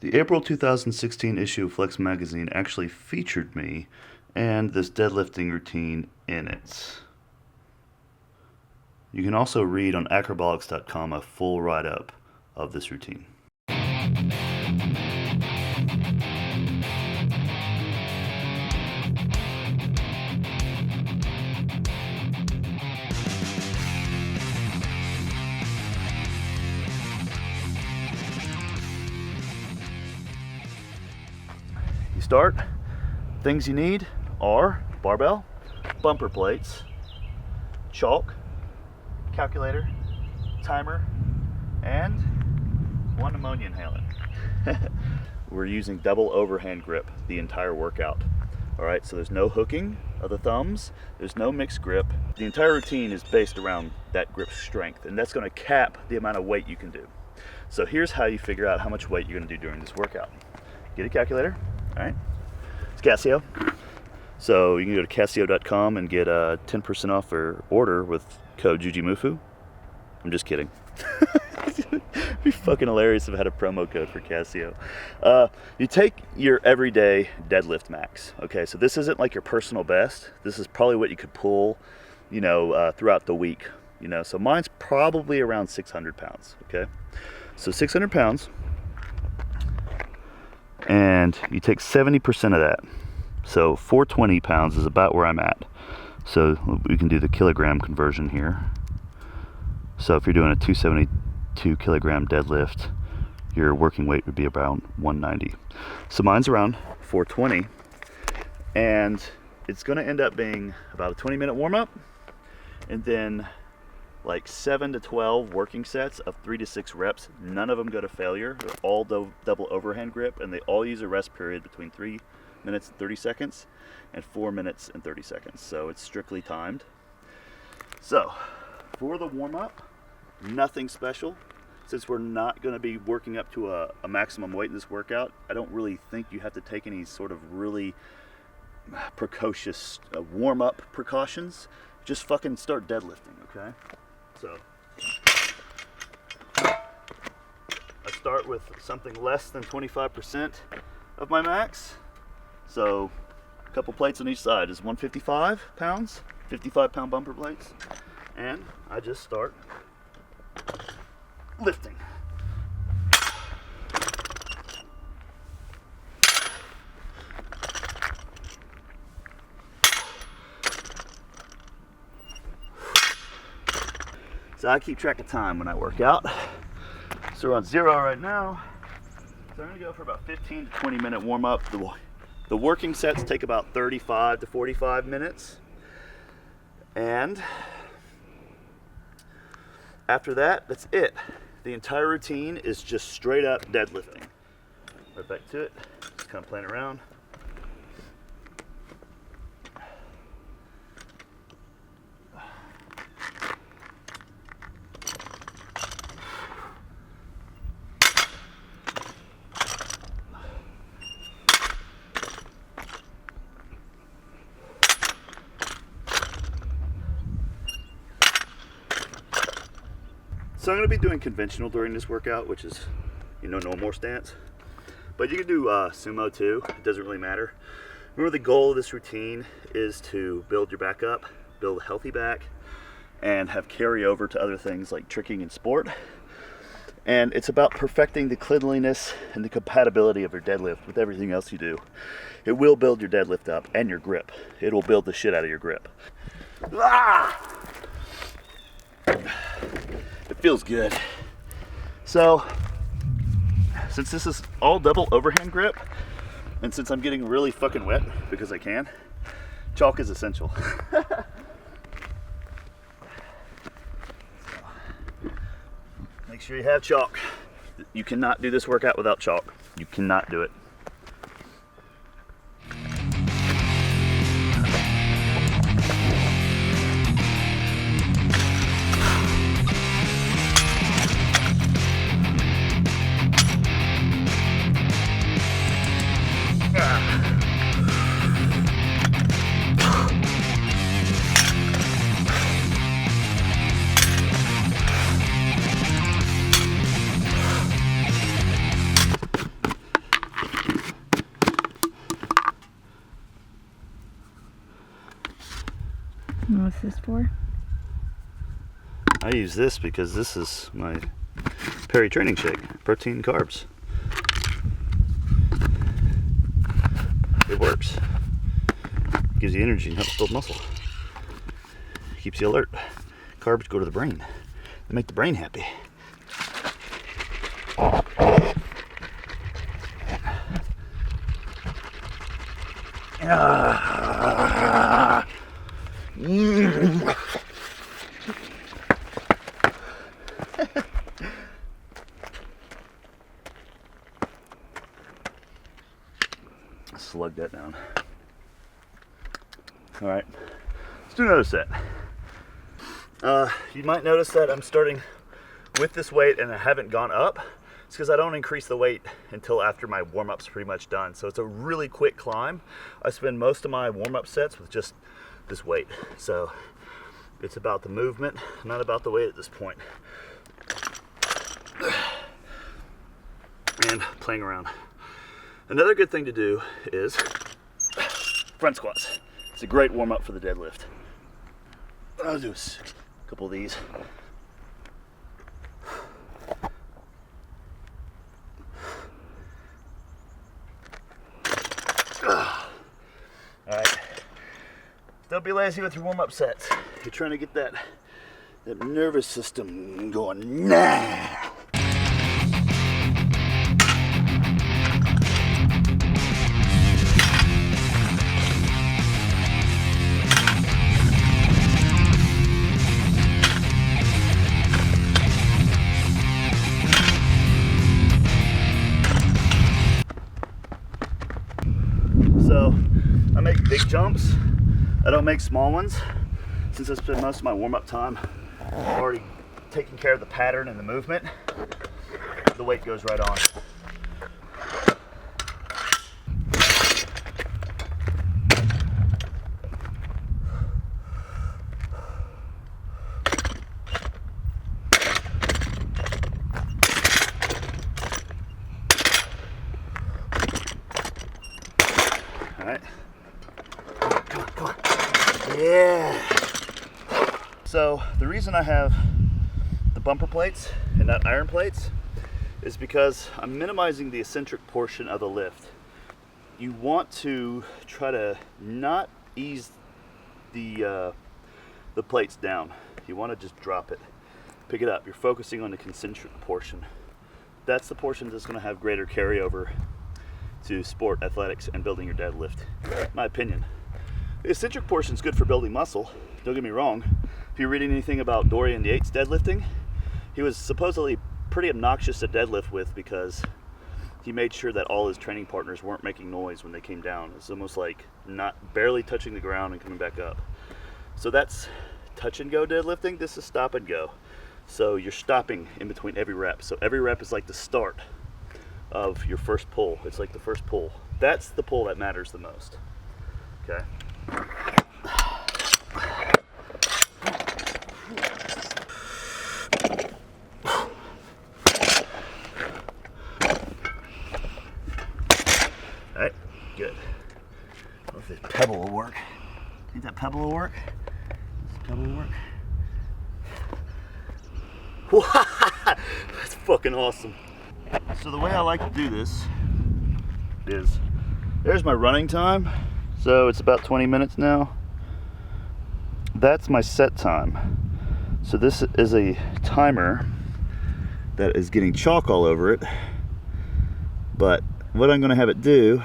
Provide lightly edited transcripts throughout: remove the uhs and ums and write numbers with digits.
The April 2016 issue of Flex magazine actually featured me and this deadlifting routine in it. You can also read on acrobolix.com a full write-up of this routine. You start, things you need are barbell, bumper plates, chalk, calculator, timer, and one ammonia inhalant. We're using double overhand grip the entire workout. All right, so there's no hooking of the thumbs, there's no mixed grip. The entire routine is based around that grip strength, and that's gonna cap the amount of weight you can do. So here's how you figure out how much weight you're gonna do during this workout. Get a calculator. All right, it's Casio. So you can go to Casio.com and get 10% off your order with code Jujimufu. I'm just kidding. It'd be fucking hilarious if I had a promo code for Casio. You take your everyday deadlift max. Okay, so this isn't like your personal best. This is probably what you could pull, throughout the week. So mine's probably around 600 pounds. Okay, so 600 pounds. And you take 70% of that. So 420 pounds is about where I'm at. So we can do the kilogram conversion here. So if you're doing a 272 kilogram deadlift, your working weight would be around 190. So mine's around 420. And it's gonna end up being about a 20-minute warm-up, and then like 7 to 12 working sets of 3 to 6 reps. None of them go to failure. They're all double overhand grip, and they all use a rest period between 3 minutes and 30 seconds and 4 minutes and 30 seconds. So it's strictly timed. So for the warm-up, nothing special. Since we're not going to be working up to a maximum weight in this workout, I don't really think you have to take any sort of really precocious warm-up precautions. Just fucking start deadlifting, okay? So I start with something less than 25% of my max. So a couple plates on each side is 155 pounds, 55-pound bumper plates, and I just start lifting. So I keep track of time when I work out. So we're on 0 right now. So I'm gonna go for about 15 to 20 minute warm up. The working sets take about 35 to 45 minutes. And after that, that's it. The entire routine is just straight up deadlifting. Right back to it, just kind of playing around. So I'm going to be doing conventional during this workout, which is, no more stance. But you can do sumo too. It doesn't really matter. Remember, the goal of this routine is to build your back up, build a healthy back, and have carry over to other things like tricking and sport. And it's about perfecting the cleanliness and the compatibility of your deadlift with everything else you do. It will build your deadlift up and your grip. It will build the shit out of your grip. Ah! It feels good. So, since this is all double overhand grip, and since I'm getting really fucking wet because I can, chalk is essential. Make sure you have chalk. You cannot do this workout without chalk. You cannot do it. what's this for? I use this because this is my Perry training shake, protein, carbs. It works. Gives you energy and helps build muscle. Keeps you alert. Carbs go to the brain. They make the brain happy. Slug that down. All right, let's do another set. You might notice that I'm starting with this weight and I haven't gone up. It's because I don't increase the weight until after my warm-up's pretty much done. So it's a really quick climb. I spend most of my warm-up sets with just this weight. So it's about the movement, not about the weight at this point. And playing around. Another good thing to do is front squats. It's a great warm-up for the deadlift. I'll do a couple of these. Alright. Don't be lazy with your warm-up sets. You're trying to get that nervous system going now. So I make big jumps. I don't make small ones. Since I spend most of my warm-up time already taking care of the pattern and the movement, the weight goes right on. All right. Come on. Yeah. So the reason I have the bumper plates and not iron plates is because I'm minimizing the eccentric portion of the lift. You want to try to not ease the plates down. You want to just drop it, pick it up. You're focusing on the concentric portion. That's the portion that's going to have greater carryover to sport, athletics, and building your deadlift. My opinion. The eccentric portion is good for building muscle. Don't get me wrong. If you're reading anything about Dorian Yates deadlifting, he was supposedly pretty obnoxious to deadlift with because he made sure that all his training partners weren't making noise when they came down. It's almost like not barely touching the ground and coming back up. So that's touch and go deadlifting. This is stop and go. So you're stopping in between every rep. So every rep is like the start of your first pull. It's like the first pull. That's the pull that matters the most. Okay. All right, good. I don't know if this pebble will work. Think that pebble will work? This pebble will work? That's fucking awesome. So the way I like to do this is, there's my running time. So it's about 20 minutes now. That's my set time. So this is a timer that is getting chalk all over it. But what I'm gonna have it do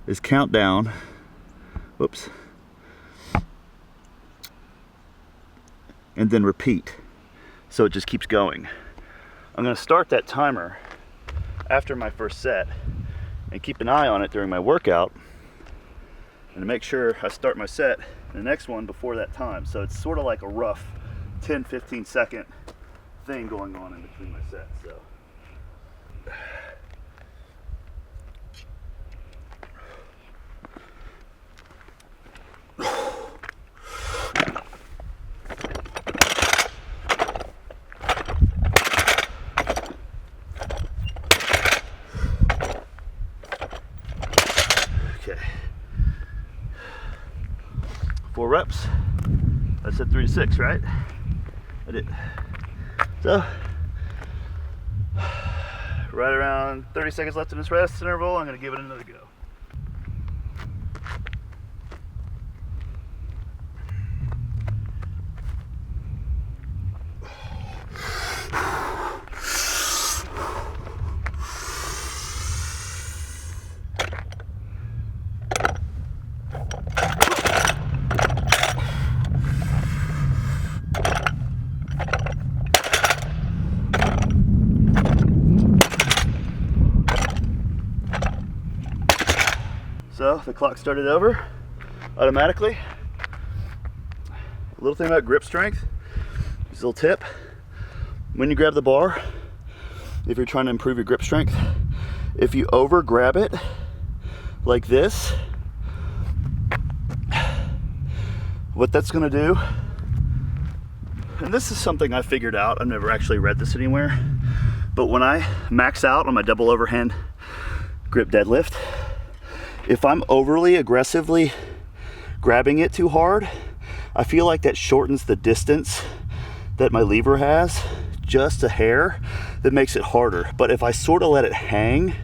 is count down. Whoops. And then repeat. So it just keeps going. I'm gonna start that timer after my first set and keep an eye on it during my workout and to make sure I start my set the next one before that time. So it's sort of like a rough 10-15 second thing going on in between my sets. So okay. 4 reps. I said 3 to 6, right? I did. So, right around 30 seconds left in this rest interval, I'm gonna give it another go. So the clock started over automatically. A little thing about grip strength, just a little tip. When you grab the bar, if you're trying to improve your grip strength, if you over grab it like this, what that's gonna do, and this is something I figured out, I've never actually read this anywhere, but when I max out on my double overhand grip deadlift, if I'm overly aggressively grabbing it too hard, I feel like that shortens the distance that my lever has just a hair, that makes it harder. But if I sort of let it hang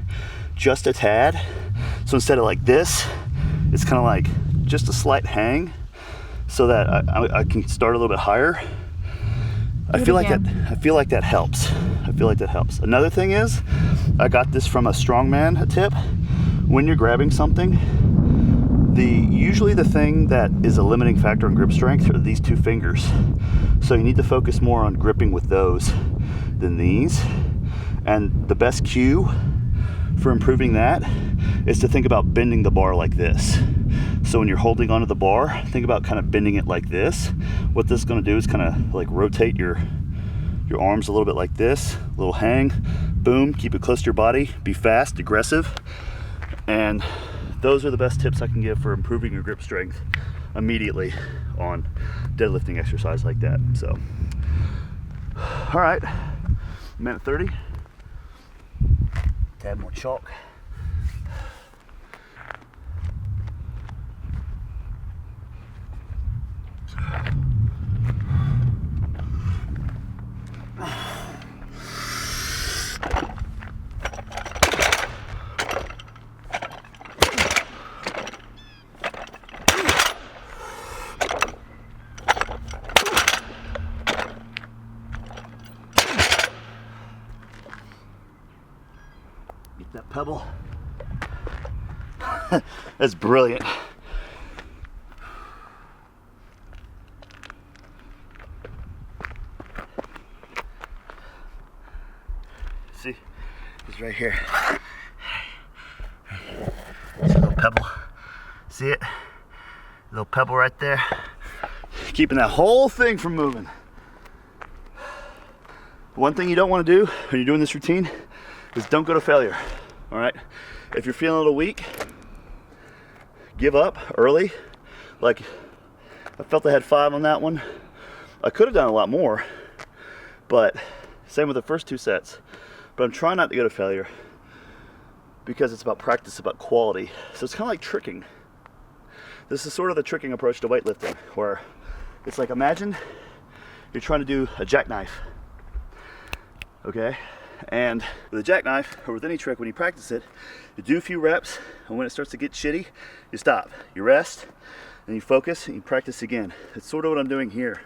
just a tad, so instead of like this, it's kind of like just a slight hang, so that I can start a little bit higher. I feel like that helps. I feel like that helps. Another thing is, I got this from a strongman, a tip. When you're grabbing something, usually the thing that is a limiting factor in grip strength are these two fingers. So you need to focus more on gripping with those than these. And the best cue for improving that is to think about bending the bar like this. So when you're holding onto the bar, think about kind of bending it like this. What this is going to do is kind of like rotate your arms a little bit like this, a little hang, boom, keep it close to your body, be fast, aggressive. And those are the best tips I can give for improving your grip strength immediately on deadlifting exercise like that. So, all right, minute 30. Add more chalk. Get that pebble. That's brilliant. See, it's right here. It's a little pebble. See it? A little pebble right there. Keeping that whole thing from moving. One thing you don't want to do when you're doing this routine is don't go to failure. All right? If you're feeling a little weak, give up early. Like, I felt I had 5 on that one. I could have done a lot more, but same with the first 2 sets. But I'm trying not to go to failure because it's about practice, about quality. So it's kind of like tricking. This is sort of the tricking approach to weightlifting, where it's like, imagine you're trying to do a jackknife, okay? And with a jackknife, or with any trick, when you practice it, you do a few reps, and when it starts to get shitty, you stop, you rest, and you focus, and you practice again. It's sort of what I'm doing here.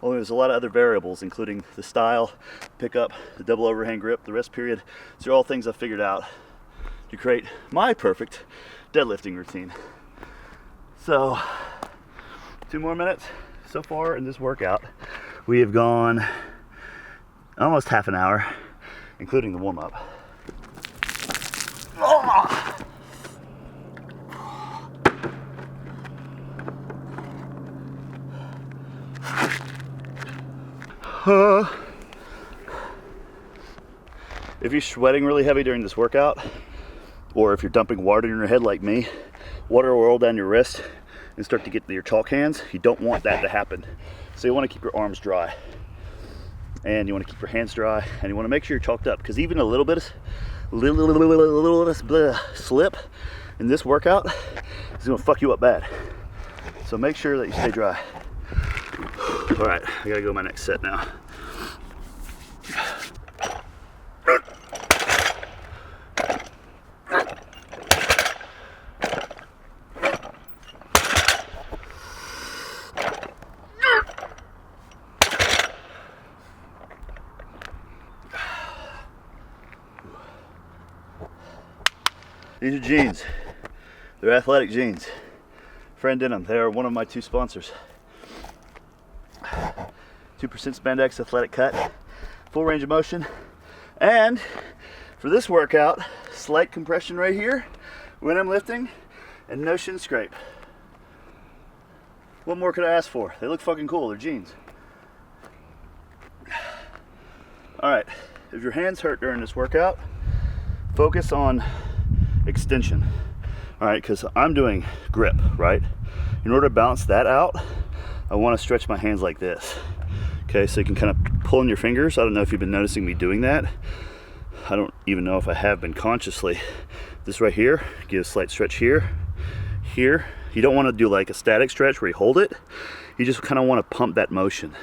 Only there's a lot of other variables, including the style, pickup, the double overhand grip, the rest period. These are all things I've figured out to create my perfect deadlifting routine. So, 2 more minutes. So far in this workout, we have gone almost half an hour, including the warm-up. If you're sweating really heavy during this workout, or if you're dumping water in your head like me, water will roll down your wrist and start to get to your chalk hands. You don't want that to happen. So you want to keep your arms dry, and you want to keep your hands dry, and you want to make sure you're chalked up, because even a little bit of slip in this workout is going to fuck you up bad. So make sure that you stay dry. All right, I gotta go to my next set now. These are jeans. They're athletic jeans. Friend Denim. They are one of my 2 sponsors. 2% spandex athletic cut, full range of motion, and for this workout, slight compression right here when I'm lifting, and no shin scrape. What more could I ask for? They look fucking cool. They're jeans. All right. If your hands hurt during this workout, focus on extension. All right, because I'm doing grip, right? In order to balance that out, I want to stretch my hands like this. Okay, so you can kind of pull in your fingers. I don't know if you've been noticing me doing that. I don't even know if I have been consciously. This right here, give a slight stretch here, here. You don't want to do like a static stretch where you hold it. You just kind of want to pump that motion,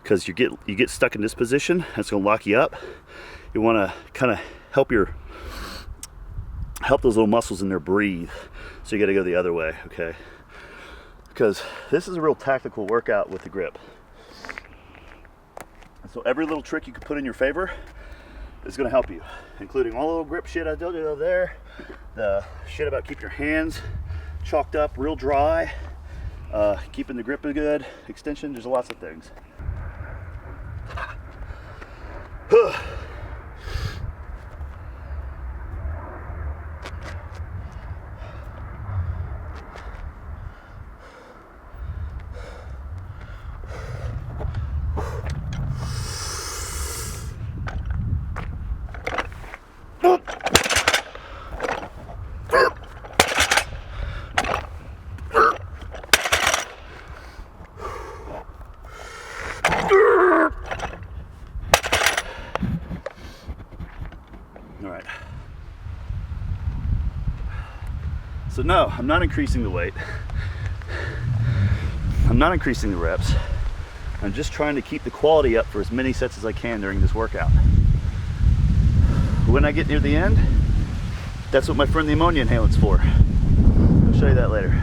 because you get stuck in this position. That's going to lock you up. You want to kind of help those little muscles in there breathe. So you got to go the other way, okay? Because this is a real tactical workout with the grip. So every little trick you can put in your favor is going to help you, including all the little grip shit I told you over there, the shit about keeping your hands chalked up real dry, keeping the grip good, extension. There's lots of things. So no, I'm not increasing the weight. I'm not increasing the reps. I'm just trying to keep the quality up for as many sets as I can during this workout. When I get near the end, that's what my friend the ammonia inhalant's for. I'll show you that later.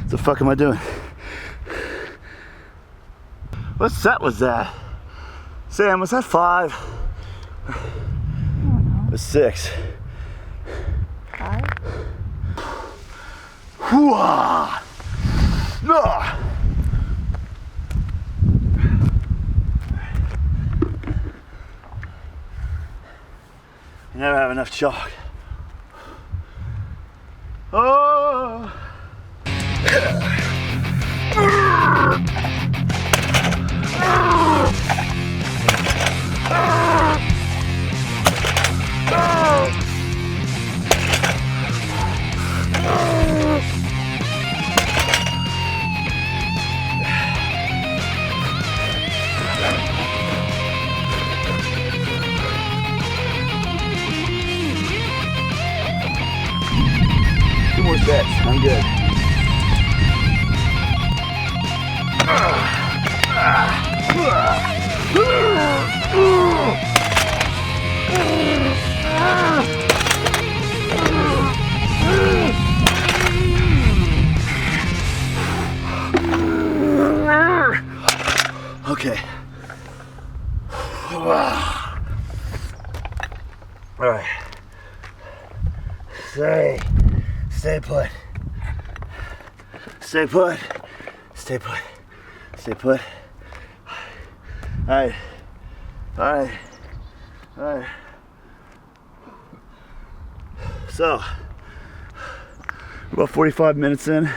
What the fuck am I doing? What set was that? Sam, was that 5? I don't know. It was 6. 5? Hoo-ah! Ah! You never have enough chalk. Oh! Two more sets, I'm good. All right. Stay put. Stay put. Stay put. Stay put. All right. All right. All right. So, about 45 minutes in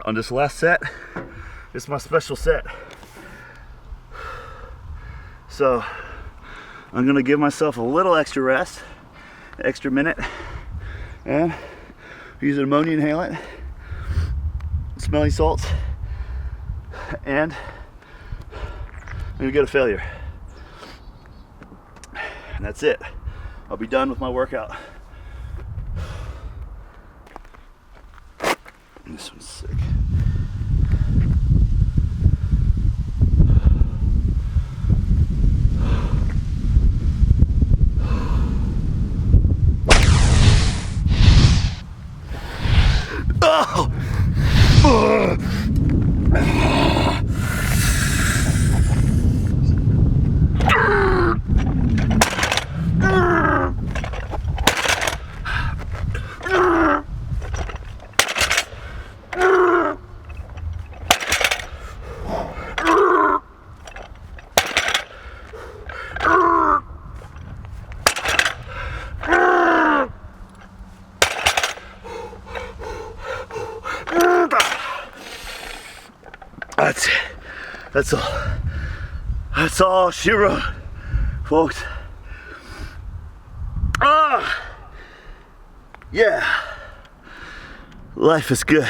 on this last set. This is my special set. So, I'm gonna give myself a little extra rest, extra minute, and use an ammonia inhalant, smelling salts, and I'm gonna get a failure. And that's it. I'll be done with my workout. This one's sick. Oh! That's all. That's all she wrote, folks. Ah, yeah. Life is good.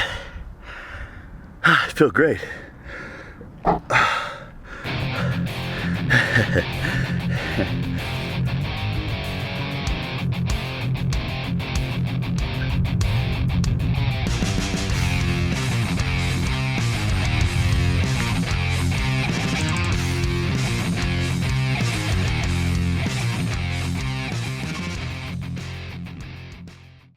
I feel great.